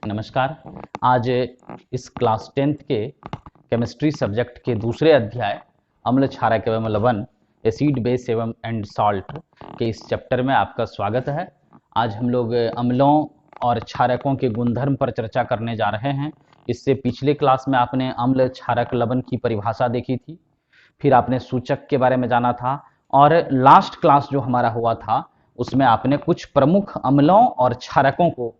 नमस्कार। आज इस क्लास 10th के केमिस्ट्री सब्जेक्ट के दूसरे अध्याय अम्ल क्षारक एवं लवण एसिड बेस एवं एंड सॉल्ट के इस चैप्टर में आपका स्वागत है। आज हम लोग अम्लों और क्षारकों के गुणधर्म पर चर्चा करने जा रहे हैं। इससे पिछले क्लास में आपने अम्ल क्षारक लवण की परिभाषा देखी थी, फिर आपने सूचक के बारे में जाना था और लास्ट क्लास जो हमारा हुआ था उसमें आपने कुछ प्रमुख अम्लों और क्षारकों को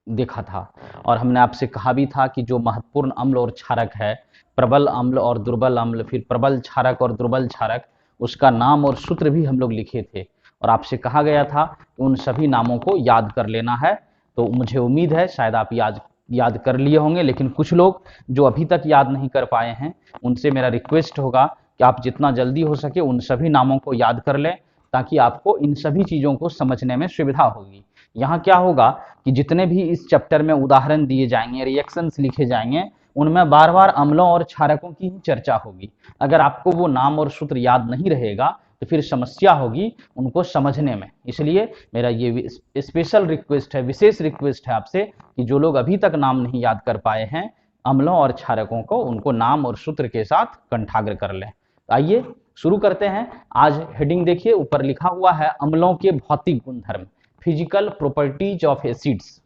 देखा था और हमने आपसे कहा भी था कि जो महत्वपूर्ण अम्ल और क्षारक है, प्रबल अम्ल और दुर्बल अम्ल, फिर प्रबल क्षारक और दुर्बल क्षारक, उसका नाम और सूत्र भी हम लोग लिखे थे और आपसे कहा गया था कि उन सभी नामों को याद कर लेना है। तो मुझे उम्मीद है शायद आप याद कर लिए होंगे, लेकिन कुछ लोग जो अभी तक याद नहीं कर पाए हैं उनसे मेरा रिक्वेस्ट होगा कि आप जितना जल्दी हो सके उन सभी नामों को याद कर लें ताकि आपको इन सभी चीज़ों को समझने में सुविधा होगी। यहाँ क्या होगा कि जितने भी इस चैप्टर में उदाहरण दिए जाएंगे, रिएक्शंस लिखे जाएंगे, उनमें बार बार अम्लों और क्षारकों की ही चर्चा होगी। अगर आपको वो नाम और सूत्र याद नहीं रहेगा तो फिर समस्या होगी उनको समझने में। इसलिए मेरा ये स्पेशल रिक्वेस्ट है, विशेष रिक्वेस्ट है आपसे कि जो लोग अभी तक नाम नहीं याद कर पाए हैं अम्लों और क्षारकों को, उनको नाम और सूत्र के साथ कंठाग्र कर लें। आइए शुरू करते हैं। आज हेडिंग देखिए, ऊपर लिखा हुआ है अम्लों के भौतिक गुणधर्म, फिजिकल प्रॉपर्टीज ऑफ एसिड्स।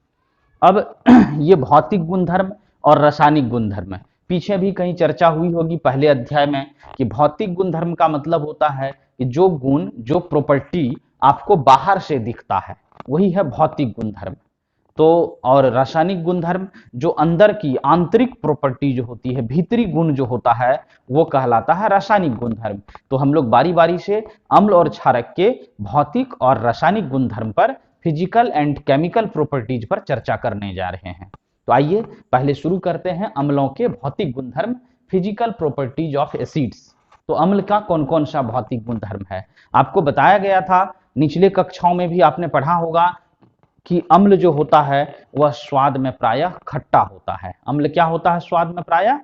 अब ये भौतिक गुणधर्म और रासायनिक गुणधर्म है, पीछे भी कहीं चर्चा हुई होगी पहले अध्याय में कि भौतिक गुणधर्म का मतलब होता है कि जो गुण, जो प्रॉपर्टी आपको बाहर से दिखता है वही है भौतिक गुणधर्म। तो और रासायनिक गुणधर्म जो अंदर की आंतरिक प्रॉपर्टी जो होती है, भीतरी गुण जो होता है, वो कहलाता है रासायनिक गुणधर्म। तो हम लोग बारी बारी से अम्ल और क्षारक के भौतिक और रासायनिक गुणधर्म पर, फिजिकल एंड केमिकल प्रॉपर्टीज पर चर्चा करने जा रहे हैं। तो आइए पहले शुरू करते हैं अम्लों के भौतिक गुणधर्म, फिजिकल प्रॉपर्टीज ऑफ एसिड्स। तो अम्ल का कौन कौन सा भौतिक गुणधर्म है आपको बताया गया था, निचले कक्षाओं में भी आपने पढ़ा होगा कि अम्ल जो होता है वह स्वाद में प्रायः खट्टा होता है। अम्ल क्या होता है? स्वाद में प्रायः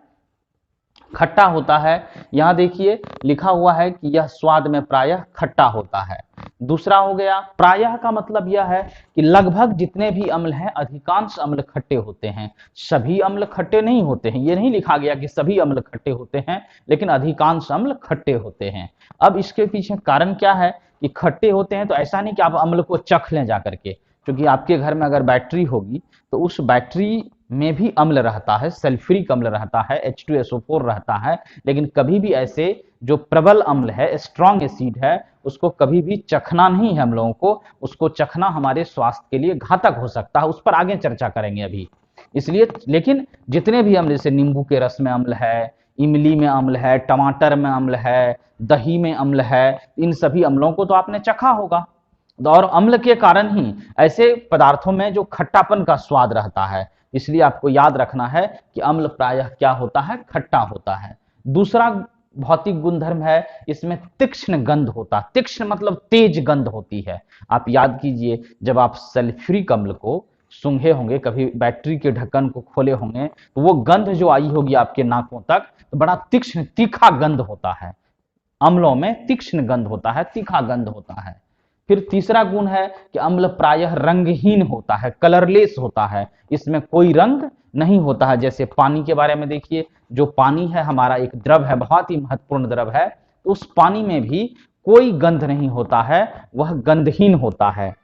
खट्टा होता है। यहां देखिए लिखा हुआ है कि यह स्वाद में प्रायः खट्टा होता है। दूसरा हो गया, प्रायः का मतलब यह है कि लगभग जितने भी अम्ल हैं अधिकांश अम्ल खट्टे होते हैं। सभी अम्ल खट्टे नहीं होते हैं, ये नहीं लिखा गया कि सभी अम्ल खट्टे होते हैं, लेकिन अधिकांश अम्ल खट्टे होते हैं। अब इसके पीछे कारण क्या है कि खट्टे होते हैं? तो ऐसा नहीं कि आप अम्ल को चख लें जा करके, क्योंकि आपके घर में अगर बैटरी होगी तो उस बैटरी में भी अम्ल रहता है, सल्फ्यूरिक अम्ल रहता है, H2SO4 रहता है, लेकिन कभी भी ऐसे जो प्रबल अम्ल है, स्ट्रॉन्ग एसिड है, उसको कभी भी चखना नहीं है हम लोगों को। उसको चखना हमारे स्वास्थ्य के लिए घातक हो सकता है, उस पर आगे चर्चा करेंगे अभी। इसलिए लेकिन जितने भी अम्ल, जैसे नींबू के रस में अम्ल है, इमली में अम्ल है, टमाटर में अम्ल है, दही में अम्ल है, इन सभी अम्लों को तो आपने चखा होगा। और अम्ल के कारण ही ऐसे पदार्थों में जो खट्टापन का स्वाद रहता है, इसलिए आपको याद रखना है कि अम्ल प्रायः क्या होता है? खट्टा होता है। दूसरा भौतिक गुणधर्म है, इसमें तीक्ष्ण गंध होता है। तीक्ष्ण मतलब तेज गंध होती है। आप याद कीजिए, जब आप सल्फ्यूरिक अम्ल को सूंघे होंगे, कभी बैटरी के ढक्कन को खोले होंगे, तो वो गंध जो आई होगी आपके नाकों तक, तो बड़ा तीक्ष्ण तीखा गंध होता है। अम्लों में तीक्ष्ण गंध होता है, तीखा गंध होता है। फिर तीसरा गुण है कि अम्ल प्रायः रंगहीन होता है, कलरलेस होता है, इसमें कोई रंग नहीं होता है। जैसे पानी के बारे में देखिए, जो पानी है हमारा एक द्रव है, बहुत ही महत्वपूर्ण द्रव है, तो उस पानी में भी कोई गंध नहीं होता है, वह गंधहीन होता है।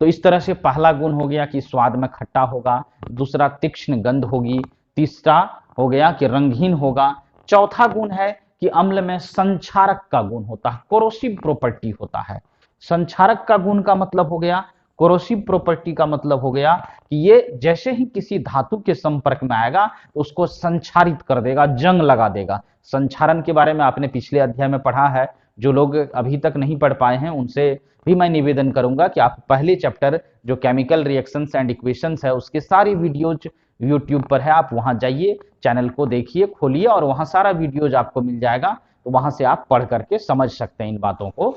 तो इस तरह से पहला गुण हो गया कि स्वाद में खट्टा होगा, दूसरा तीक्ष्ण गंध होगी, तीसरा हो गया कि रंगहीन होगा। चौथा गुण है कि अम्ल में संक्षारक का गुण होता है, कोरोसिव प्रॉपर्टी होता है। संक्षारक का गुण का मतलब हो गया, कोरोसिव प्रॉपर्टी का मतलब हो गया कि ये जैसे ही किसी धातु के संपर्क में आएगा तो उसको संक्षारित कर देगा, जंग लगा देगा। संक्षारण के बारे में आपने पिछले अध्याय में पढ़ा है। जो लोग अभी तक नहीं पढ़ पाए हैं उनसे भी मैं निवेदन करूंगा कि आप पहले चैप्टर जो केमिकल रिएक्शंस एंड इक्वेशंस है उसके सारी वीडियोज यूट्यूब पर है, आप वहां जाइए, चैनल को देखिए, खोलिए और वहां सारा वीडियोज आपको मिल जाएगा। तो वहां से आप पढ़ करके समझ सकते हैं इन बातों को।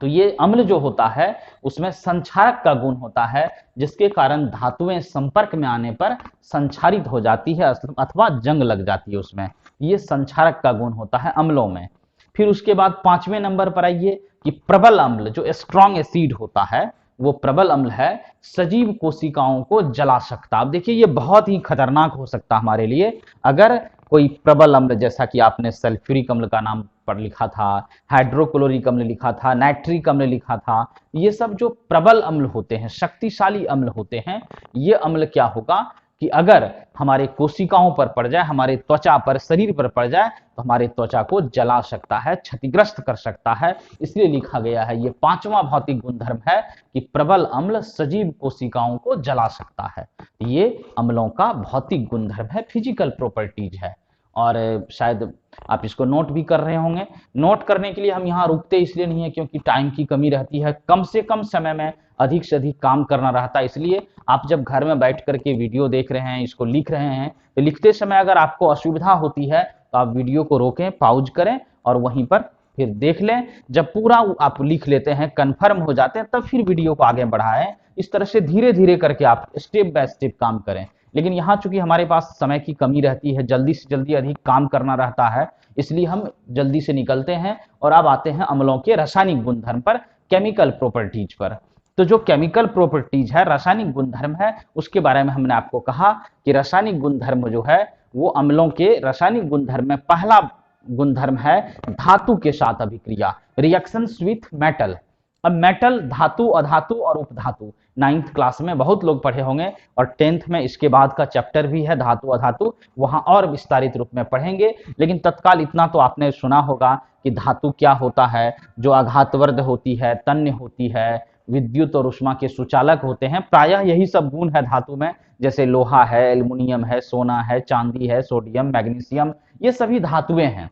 तो ये अम्ल जो होता है उसमें संक्षारक का गुण होता है, जिसके कारण धातुएं संपर्क में आने पर संक्षारित हो जाती है अथवा जंग लग जाती है उसमें। ये संक्षारक का गुण होता है अम्लों में। फिर उसके बाद 5वें नंबर पर आइए कि प्रबल अम्ल जो स्ट्रॉन्ग एसिड होता है, वो प्रबल अम्ल है सजीव कोशिकाओं को जला सकता। अब देखिए ये बहुत ही खतरनाक हो सकता हमारे लिए, अगर कोई प्रबल अम्ल, जैसा कि आपने सल्फ्यूरिक अम्ल का नाम पर लिखा था, हाइड्रोक्लोरिक अम्ल लिखा था, नाइट्रिक अम्ल लिखा था, ये सब जो प्रबल अम्ल होते हैं, शक्तिशाली अम्ल होते हैं, ये अम्ल क्या होगा कि अगर हमारे कोशिकाओं पर पड़ जाए, हमारे त्वचा पर, शरीर पर पड़ जाए, तो हमारे त्वचा को जला सकता है, क्षतिग्रस्त कर सकता है। इसलिए लिखा गया है, ये पांचवा भौतिक गुणधर्म है कि प्रबल अम्ल सजीव कोशिकाओं को जला सकता है। ये अम्लों का भौतिक गुणधर्म है, फिजिकल प्रॉपर्टीज है। और शायद आप इसको नोट भी कर रहे होंगे। नोट करने के लिए हम यहाँ रुकते इसलिए नहीं है क्योंकि टाइम की कमी रहती है, कम से कम समय में अधिक से अधिक काम करना रहता है। इसलिए आप जब घर में बैठ करके वीडियो देख रहे हैं, इसको लिख रहे हैं, तो लिखते समय अगर आपको असुविधा होती है तो आप वीडियो को रोकें, पाउज करें और वहीं पर फिर देख लें। जब पूरा आप लिख लेते हैं, कंफर्म हो जाते हैं, तब फिर वीडियो को आगे बढ़ाएं। इस तरह से धीरे धीरे करके आप स्टेप बाय स्टेप काम करें। लेकिन यहाँ चूंकि हमारे पास समय की कमी रहती है, जल्दी से जल्दी अधिक काम करना रहता है, इसलिए हम जल्दी से निकलते हैं और अब आते हैं अम्लों के रासायनिक गुणधर्म पर, केमिकल प्रॉपर्टीज पर। तो जो केमिकल प्रॉपर्टीज है, रासायनिक गुणधर्म है, उसके बारे में हमने आपको कहा कि रासायनिक गुणधर्म जो है वो अम्लों के रासायनिक गुणधर्म में पहला गुणधर्म है धातु के साथ अभिक्रिया, रिएक्शंस विथ मेटल। अब मेटल, धातु, अधातु और उपधातु 9th क्लास में बहुत लोग पढ़े होंगे और 10th में इसके बाद का चैप्टर भी है धातु अधातु, वहां और विस्तारित रूप में पढ़ेंगे। लेकिन तत्काल इतना तो आपने सुना होगा कि धातु क्या होता है, जो आघातवर्ध होती है, तन्य होती है, विद्युत और उष्मा के सुचालक होते हैं। प्रायः यही सब गुण है धातु में, जैसे लोहा है, एल्युमिनियम है, सोना है, चांदी है, सोडियम, मैग्नीशियम, ये सभी धातुएं हैं।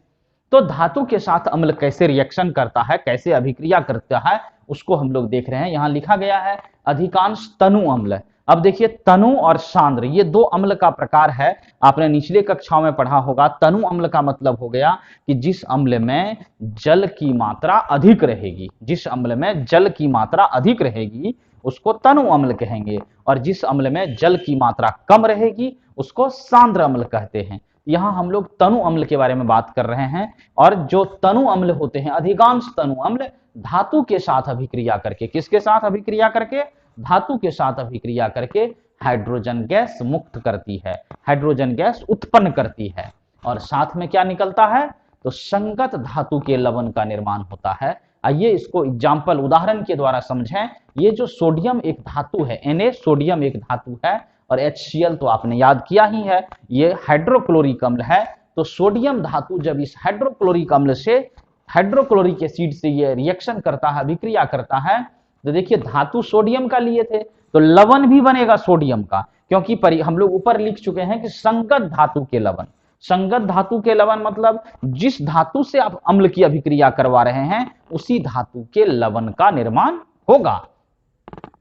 तो धातु के साथ अम्ल कैसे रिएक्शन करता है, कैसे अभिक्रिया करता है, उसको हम लोग देख रहे हैं। यहां लिखा गया है अधिकांश तनु अम्ल। अब देखिए तनु और सांद्र, ये दो अम्ल का प्रकार है। आपने निचले कक्षाओं में पढ़ा होगा, तनु अम्ल का मतलब हो गया कि जिस अम्ल में जल की मात्रा अधिक रहेगी, जिस अम्ल में जल की मात्रा अधिक रहेगी उसको तनु अम्ल कहेंगे, और जिस अम्ल में जल की मात्रा कम रहेगी उसको सांद्र अम्ल कहते हैं। यहाँ हम लोग तनु अम्ल के बारे में बात कर रहे हैं। और जो तनु अम्ल होते हैं, अधिकांश तनु अम्ल धातु के साथ अभिक्रिया करके, किसके साथ अभिक्रिया करके, धातु के साथ अभिक्रिया करके हाइड्रोजन गैस मुक्त करती है, हाइड्रोजन गैस उत्पन्न करती है। और साथ में क्या निकलता है, तो संगत धातु के लवण का निर्माण होता है। आइए इसको एग्जाम्पल, उदाहरण के द्वारा समझें। ये जो सोडियम एक धातु है, Na सोडियम एक धातु है, और HCl तो आपने याद किया ही है, ये हाइड्रोक्लोरिक अम्ल है। तो सोडियम धातु जब इस हाइड्रोक्लोरिक अम्ल से, हाइड्रोक्लोरिक एसिड से ये रिएक्शन करता है, अभिक्रिया करता है, तो देखिए धातु सोडियम का लिए थे तो लवण भी बनेगा सोडियम का, क्योंकि हम लोग ऊपर लिख चुके हैं कि संगत धातु के लवण। संगत धातु के लवण मतलब जिस धातु से आप अम्ल की अभिक्रिया करवा रहे हैं उसी धातु के लवण का निर्माण होगा।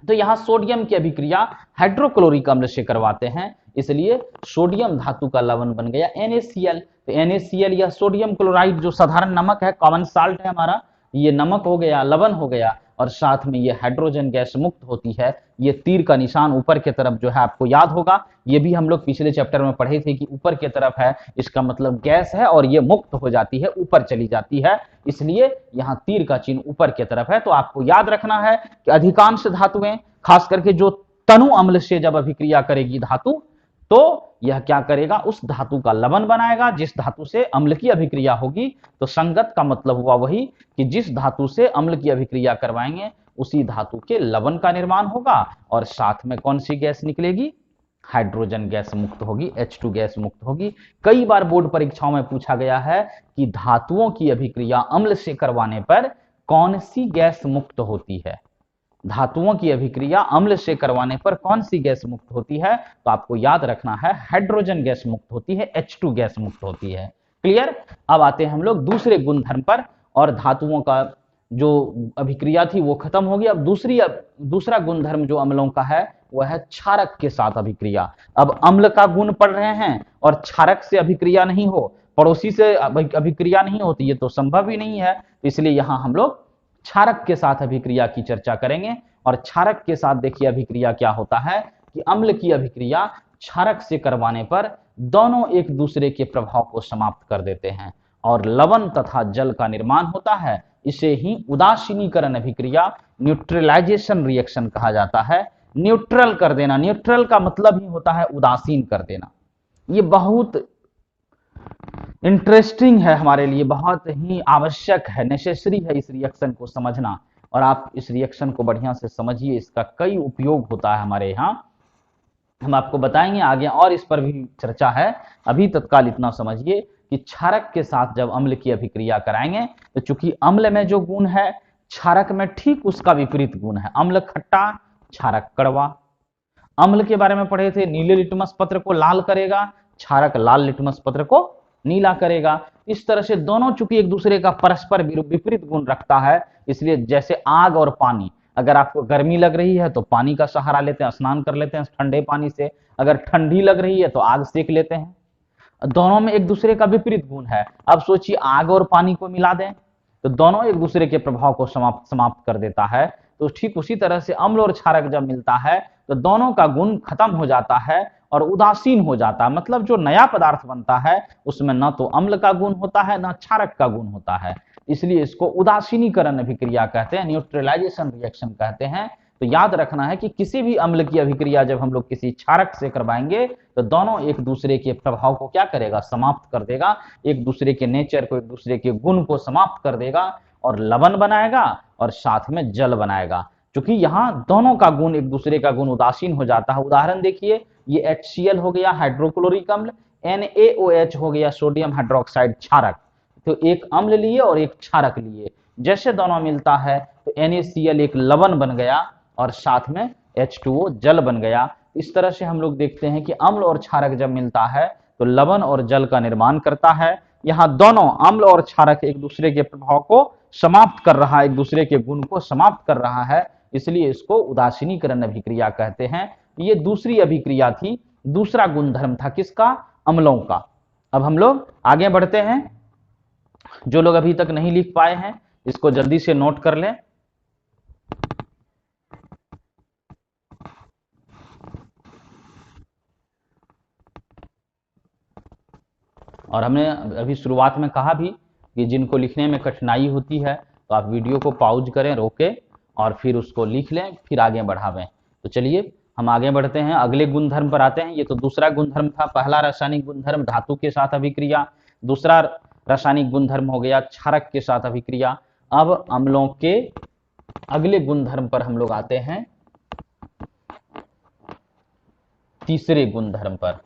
तो यहां सोडियम की अभिक्रिया हाइड्रोक्लोरिक अम्ल से करवाते हैं, इसलिए सोडियम धातु का लवण बन गया NaCl। तो NaCl यह सोडियम क्लोराइड जो साधारण नमक है, कॉमन साल्ट है हमारा, ये नमक हो गया, लवण हो गया, और साथ में ये हाइड्रोजन गैस मुक्त होती है। ये तीर का निशान ऊपर की तरफ जो है आपको याद होगा, ये भी हम लोग पिछले चैप्टर में पढ़े थे कि ऊपर की तरफ है, इसका मतलब गैस है और ये मुक्त हो जाती है, ऊपर चली जाती है, इसलिए यहाँ तीर का चिन्ह ऊपर की तरफ है। तो आपको याद रखना है कि अधिकांश धातुएं, खास करके जो तनु अम्ल से जब अभिक्रिया करेगी धातु, तो यह क्या करेगा, उस धातु का लवण बनाएगा। जिस धातु से अम्ल की अभिक्रिया होगी, तो संगत का मतलब हुआ वही कि जिस धातु से अम्ल की अभिक्रिया करवाएंगे उसी धातु के लवण का निर्माण होगा, और साथ में कौन सी गैस निकलेगी, हाइड्रोजन गैस मुक्त होगी, H2 गैस मुक्त होगी। कई बार बोर्ड परीक्षाओं में पूछा गया है कि धातुओं की अभिक्रिया अम्ल से करवाने पर कौन सी गैस मुक्त होती है, धातुओं की अभिक्रिया अम्ल से करवाने पर कौन सी गैस मुक्त होती है, तो आपको याद रखना है हाइड्रोजन गैस मुक्त होती है, H2 गैस मुक्त होती है। क्लियर। अब आते हैं हम लोग दूसरे गुणधर्म पर, और धातुओं का जो अभिक्रिया थी वो खत्म होगी। अब दूसरा गुणधर्म जो अम्लों का है वह है क्षारक के साथ अभिक्रिया। अब अम्ल का गुण पढ़ रहे हैं और क्षारक से अभिक्रिया नहीं हो, पड़ोसी से अभिक्रिया नहीं होती, ये तो संभव ही नहीं है, इसलिए यहां हम लोग क्षारक के साथ अभिक्रिया की चर्चा करेंगे। और क्षारक के साथ देखिए अभिक्रिया क्या होता है कि अम्ल की अभिक्रिया क्षारक से करवाने पर दोनों एक दूसरे के प्रभाव को समाप्त कर देते हैं, और लवण तथा जल का निर्माण होता है। इसे ही उदासीनीकरण अभिक्रिया, न्यूट्रलाइजेशन रिएक्शन कहा जाता है। न्यूट्रल कर देना, न्यूट्रल का मतलब ही होता है उदासीन कर देना। ये बहुत इंटरेस्टिंग है हमारे लिए, बहुत ही आवश्यक है, नेसेसरी है इस रिएक्शन को समझना। और आप इस रिएक्शन को बढ़िया से समझिए, इसका कई उपयोग होता है हमारे यहाँ, हम आपको बताएंगे आगे, और इस पर भी चर्चा है। अभी तत्काल इतना समझिए कि क्षारक के साथ जब अम्ल की अभिक्रिया कराएंगे तो चूंकि अम्ल में जो गुण है, क्षारक में ठीक उसका विपरीत गुण है। अम्ल खट्टा, क्षारक कड़वा। अम्ल के बारे में पढ़े थे, नीले लिटमस पत्र को लाल करेगा, क्षारक लाल लिटमस पत्र को नीला करेगा। इस तरह से दोनों चूंकि एक दूसरे का परस्पर विपरीत गुण रखता है, इसलिए जैसे आग और पानी, अगर आपको गर्मी लग रही है तो पानी का सहारा लेते हैं, स्नान कर लेते हैं ठंडे पानी से। अगर ठंडी लग रही है तो आग सेक लेते हैं। दोनों में एक दूसरे का विपरीत गुण है। अब सोचिए आग और पानी को मिला दें तो दोनों एक दूसरे के प्रभाव को समाप्त कर देता है। तो ठीक उसी तरह से अम्ल और क्षारक जब मिलता है तो दोनों का गुण खत्म हो जाता है और उदासीन हो जाता है। मतलब जो नया पदार्थ बनता है उसमें न तो अम्ल का गुण होता है न क्षारक का गुण होता है। इसलिए इसको उदासीनीकरण अभिक्रिया कहते हैं, न्यूट्रलाइजेशन रिएक्शन कहते हैं। तो याद रखना है कि किसी भी अम्ल की अभिक्रिया जब हम लोग किसी क्षारक से करवाएंगे तो दोनों एक दूसरे के प्रभाव को क्या करेगा, समाप्त कर देगा, एक दूसरे के नेचर को, एक दूसरे के गुण को समाप्त कर देगा और लवण बनाएगा और साथ में जल बनाएगा। क्योंकि यहाँ दोनों का गुण, एक दूसरे का गुण उदासीन हो जाता है। उदाहरण देखिए, ये HCl हो गया हाइड्रोक्लोरिक अम्ल, NaOH हो गया सोडियम हाइड्रोक्साइड क्षारक। तो एक अम्ल लिए और एक क्षारक लिए, जैसे दोनों मिलता है तो NaCl एक लवण बन गया और साथ में H2O जल बन गया। इस तरह से हम लोग देखते हैं कि अम्ल और क्षारक जब मिलता है तो लवण और जल का निर्माण करता है। यहाँ दोनों अम्ल और क्षारक एक दूसरे के प्रभाव को समाप्त कर रहा है, एक दूसरे के गुण को समाप्त कर रहा है, इसलिए इसको उदासीनीकरण अभिक्रिया कहते हैं। ये दूसरी अभिक्रिया थी, दूसरा गुणधर्म था किसका, अम्लों का। अब हम लोग आगे बढ़ते हैं। जो लोग अभी तक नहीं लिख पाए हैं इसको जल्दी से नोट कर लें। और हमने अभी शुरुआत में कहा भी कि जिनको लिखने में कठिनाई होती है तो आप वीडियो को पॉज करें, रोकें और फिर उसको लिख लें, फिर आगे बढ़ावें। तो चलिए हम आगे बढ़ते हैं, अगले गुणधर्म पर आते हैं। ये तो दूसरा गुणधर्म था। पहला रासायनिक गुणधर्म धातु के साथ अभिक्रिया, दूसरा रासायनिक गुणधर्म हो गया क्षारक के साथ अभिक्रिया। अब अम्लों के अगले गुणधर्म पर हम लोग आते हैं, तीसरे गुणधर्म पर।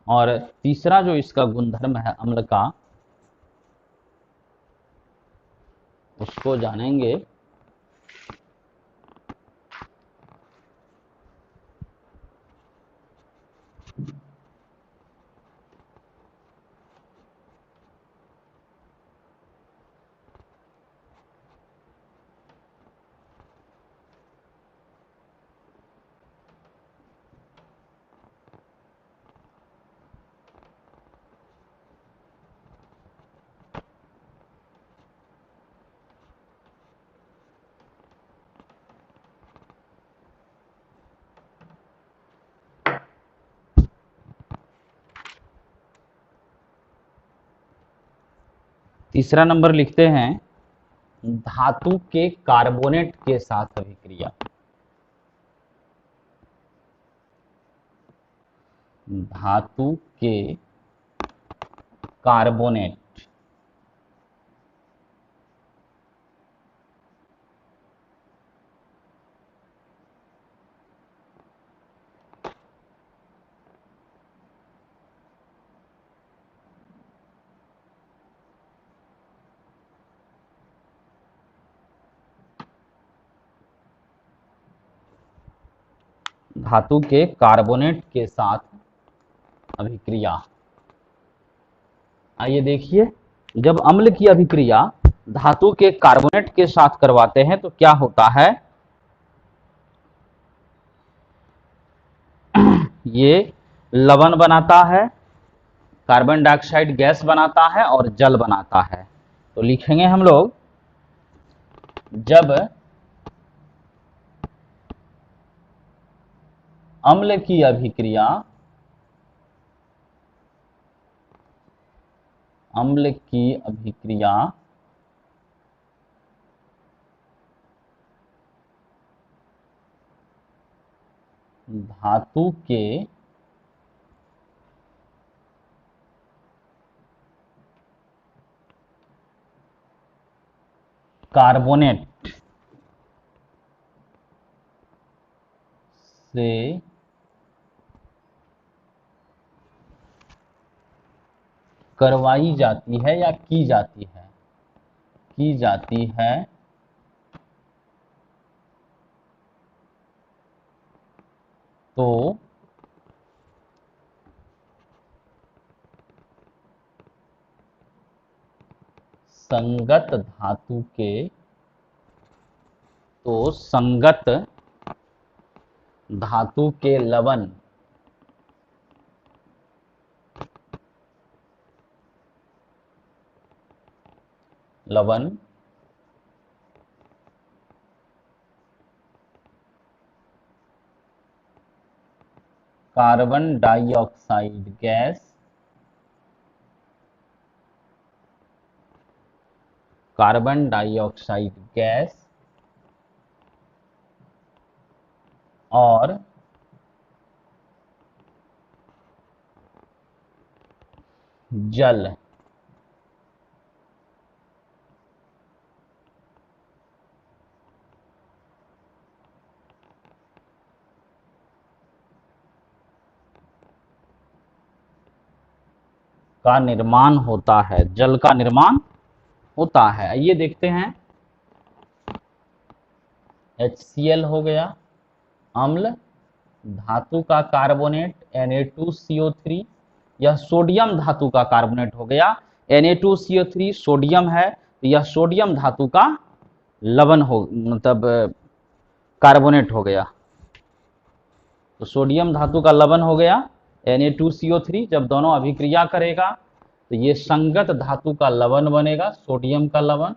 और तीसरा जो इसका गुणधर्म है अम्ल का, उसको जानेंगे तीसरा नंबर लिखते हैं धातु के कार्बोनेट के साथ अभिक्रिया। धातु के कार्बोनेट धातु के कार्बोनेट के साथ अभिक्रिया। आइए देखिए, जब अम्ल की अभिक्रिया धातु के कार्बोनेट के साथ करवाते हैं तो क्या होता है, ये लवण बनाता है, कार्बन डाइऑक्साइड गैस बनाता है और जल बनाता है। तो लिखेंगे हम लोग जब अम्ल की अभिक्रिया धातु के कार्बोनेट से करवाई जाती है या की जाती है तो संगत धातु के लवण कार्बन डाइऑक्साइड गैस और जल का निर्माण होता है, जल का निर्माण होता है। आइए देखते हैं, HCl हो गया अम्ल, धातु का कार्बोनेट Na2CO3, यह सोडियम धातु का कार्बोनेट हो गया। Na2CO3 सोडियम है तो यह सोडियम धातु का लवण हो, मतलब कार्बोनेट हो गया। तो सोडियम धातु का लवण हो गया Na2CO3। जब दोनों अभिक्रिया करेगा तो ये संगत धातु का लवण बनेगा, सोडियम का लवण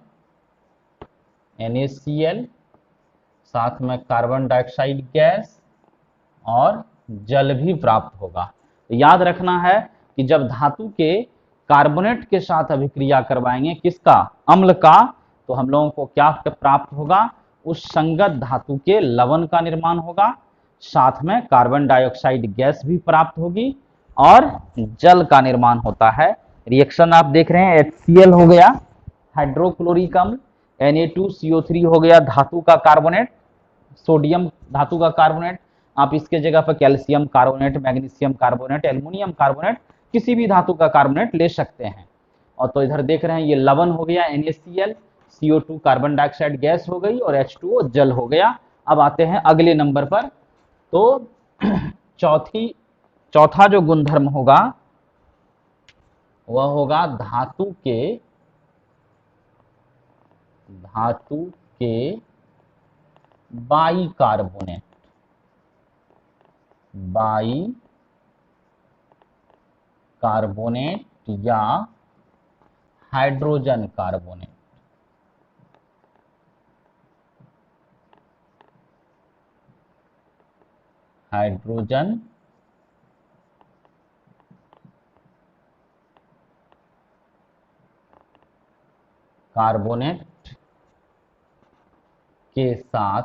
NaCl, साथ में कार्बन डाइऑक्साइड गैस और जल भी प्राप्त होगा। तो याद रखना है कि जब धातु के कार्बोनेट के साथ अभिक्रिया करवाएंगे किसका, अम्ल का, तो हम लोगों को क्या प्राप्त होगा, उस संगत धातु के लवण का निर्माण होगा, साथ में कार्बन डाइऑक्साइड गैस भी प्राप्त होगी और जल का निर्माण होता है। रिएक्शन आप देख रहे हैं, HCl हो गया हाइड्रोक्लोरिक अम्ल, Na2CO3 हो गया धातु का कार्बोनेट, सोडियम धातु का कार्बोनेट, आप इसके जगह पर calcium carbonate, magnesium carbonate, aluminium carbonate, किसी भी धातु का कार्बोनेट ले सकते हैं। और तो इधर देख रहे हैं ये लवण हो गया NaCl, CO2 carbon dioxide gas हो गई और H2O जल हो गया। अब आते हैं अगले नंबर पर। तो चौथा जो गुणधर्म होगा वह होगा धातु के बाइकार्बोनेट या हाइड्रोजन कार्बोनेट। हाइड्रोजन कार्बोनेट के साथ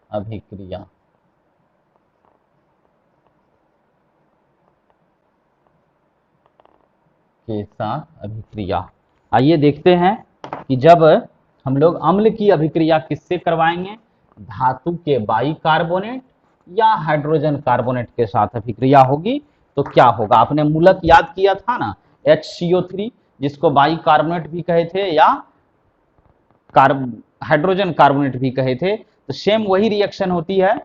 अभिक्रिया आइए देखते हैं कि जब हम लोग अम्ल की अभिक्रिया किससे करवाएंगे, धातु के बाइकार्बोनेट या हाइड्रोजन कार्बोनेट के साथ अभिक्रिया होगी तो क्या होगा। आपने मूलक याद किया था ना, HCO3 जिसको बाइकार्बोनेट भी कहे थे या हाइड्रोजन कार्बोनेट भी कहे थे, तो सेम वही रिएक्शन होती है।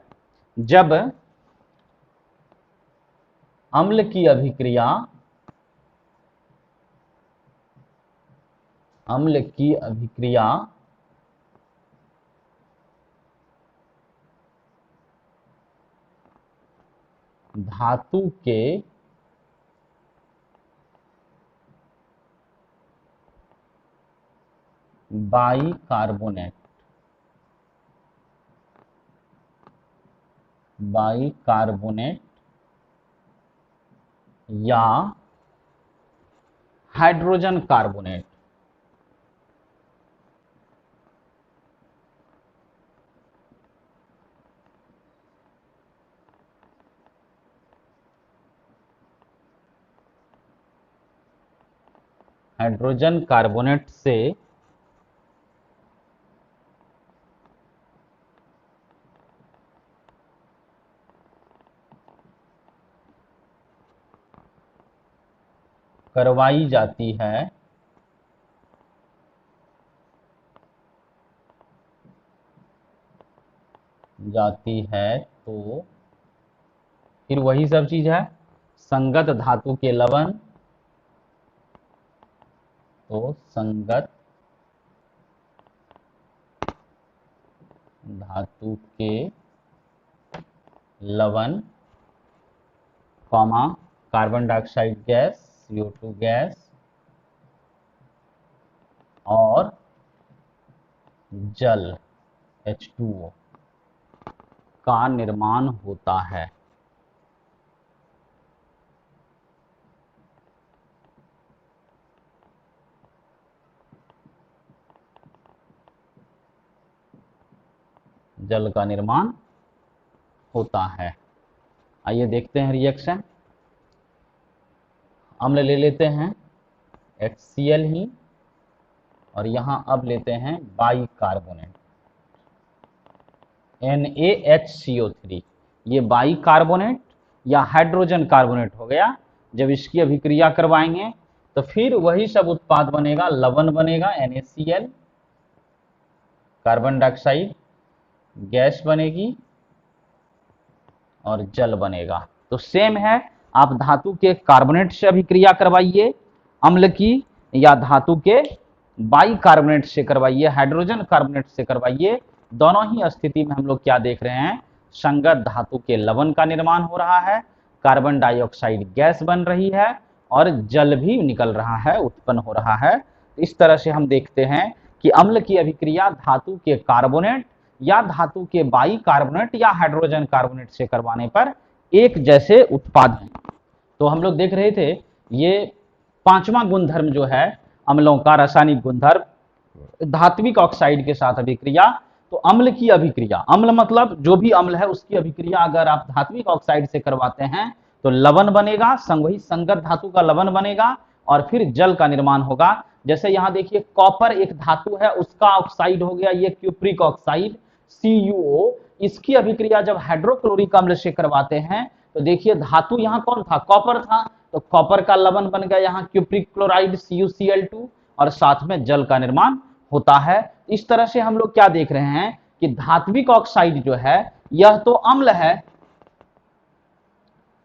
जब अम्ल की अभिक्रिया धातु के बाइकार्बोनेट, बाइकार्बोनेट या हाइड्रोजन कार्बोनेट। हाइड्रोजन कार्बोनेट से करवाई जाती है तो फिर वही सब चीज है, संगत धातु के लवण, तो संगत धातु के लवण, comma carbon dioxide gas CO2 gas और जल H2O का निर्माण होता है। जल का निर्माण होता है। आइए देखते हैं रिएक्शन। अम्ल ले लेते हैं HCl ही, और यहां अब लेते हैं बाइकार्बोनेट NaHCO3। ये बाइकार्बोनेट या हाइड्रोजन कार्बोनेट हो गया। जब इसकी अभिक्रिया करवाएंगे तो फिर वही सब उत्पाद बनेगा, लवण बनेगा NaCl, कार्बन डाइऑक्साइड गैस बनेगी और जल बनेगा। तो सेम है, आप धातु के कार्बोनेट से अभिक्रिया करवाइए अम्ल की, या धातु के बाइकार्बोनेट से करवाइए, हाइड्रोजन कार्बोनेट से करवाइए, दोनों ही स्थिति में हम लोग क्या देख रहे हैं, संगत धातु के लवण का निर्माण हो रहा है, कार्बन डाइऑक्साइड गैस बन रही है और जल भी निकल रहा है, उत्पन्न हो रहा है। इस तरह से हम देखते हैं कि अम्ल की अभिक्रिया धातु के कार्बोनेट या धातु के बाइकार्बोनेट या हाइड्रोजन कार्बोनेट से करवाने पर एक जैसे उत्पाद हैं। तो हम लोग देख रहे थे ये पांचवा गुणधर्म जो है अम्लों का, रासायनिक गुणधर्म धात्विक ऑक्साइड के साथ अभिक्रिया। तो अम्ल की अभिक्रिया, अम्ल मतलब जो भी अम्ल है उसकी अभिक्रिया अगर आप धात्विक ऑक्साइड से करवाते हैं तो लवण बनेगा, वही संगत धातु का लवण बनेगा और फिर जल का निर्माण होगा। जैसे यहां देखिए कॉपर एक धातु है, उसका ऑक्साइड हो गया ये क्यूप्रिक ऑक्साइड CuO। इसकी अभिक्रिया जब हाइड्रोक्लोरिक अम्ल से करवाते हैं तो देखिए धातु यहाँ कौन था, कॉपर था, तो कॉपर का लवण बन गया यहाँ क्यूप्रिक क्लोराइड CuCl2 और साथ में जल का निर्माण होता है। इस तरह से हम लोग क्या देख रहे हैं कि धात्विक ऑक्साइड जो है यह तो अम्ल है,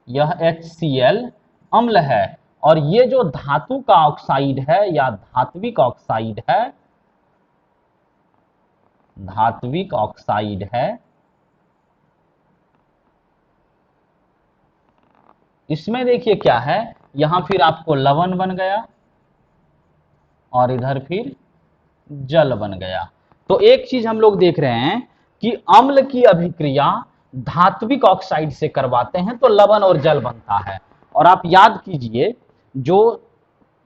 यह HCl अम्ल है, और ये जो धातु का ऑक्साइड है या धात्विक ऑक्साइड है, धात्विक ऑक्साइड है, इसमें देखिए क्या है, यहां फिर आपको लवण बन गया और इधर फिर जल बन गया। तो एक चीज हम लोग देख रहे हैं कि अम्ल की अभिक्रिया धात्विक ऑक्साइड से करवाते हैं तो लवण और जल बनता है। और आप याद कीजिए जो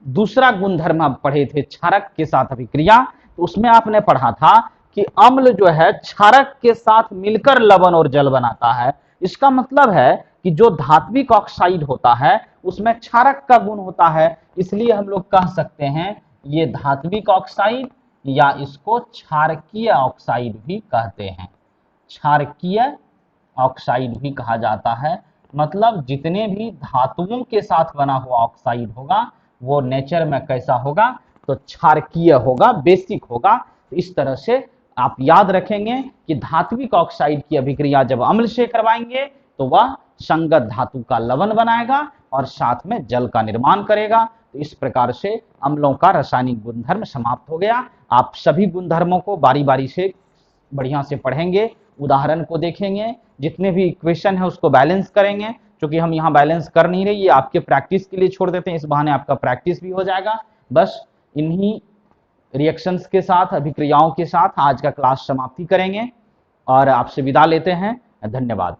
दूसरा गुणधर्म आप पढ़े थे क्षारक के साथ अभिक्रिया, तो उसमें आपने पढ़ा था कि अम्ल जो है क्षारक के साथ मिलकर लवण और जल बनाता है। इसका मतलब है कि जो धात्विक ऑक्साइड होता है उसमें क्षारक का गुण होता है, इसलिए हम लोग कह सकते हैं ये धात्विक ऑक्साइड या इसको क्षारकीय ऑक्साइड भी कहते हैं, क्षारकीय ऑक्साइड भी कहा जाता है। मतलब जितने भी धातुओं के साथ बना हुआ ऑक्साइड होगा वो नेचर में कैसा होगा, तो क्षारकीय होगा, बेसिक होगा। तो इस तरह से आप याद रखेंगे कि धात्विक ऑक्साइड की अभिक्रिया जब अम्ल से करवाएंगे तो वह संगत धातु का लवण बनाएगा और साथ में जल का निर्माण करेगा। तो इस प्रकार से अम्लों का रासायनिक गुणधर्म समाप्त हो गया। आप सभी गुणधर्मों को बारी बारी से बढ़िया से पढ़ेंगे, उदाहरण को देखेंगे, जितने भी इक्वेशन है उसको बैलेंस करेंगे। क्योंकि हम यहाँ बैलेंस कर नहीं रहे, ये आपके प्रैक्टिस के लिए छोड़ देते हैं, इस बहाने आपका प्रैक्टिस भी हो जाएगा। बस इन्हीं रिएक्शंस के साथ, अभिक्रियाओं के साथ आज का क्लास समाप्ति करेंगे और आपसे विदा लेते हैं। धन्यवाद।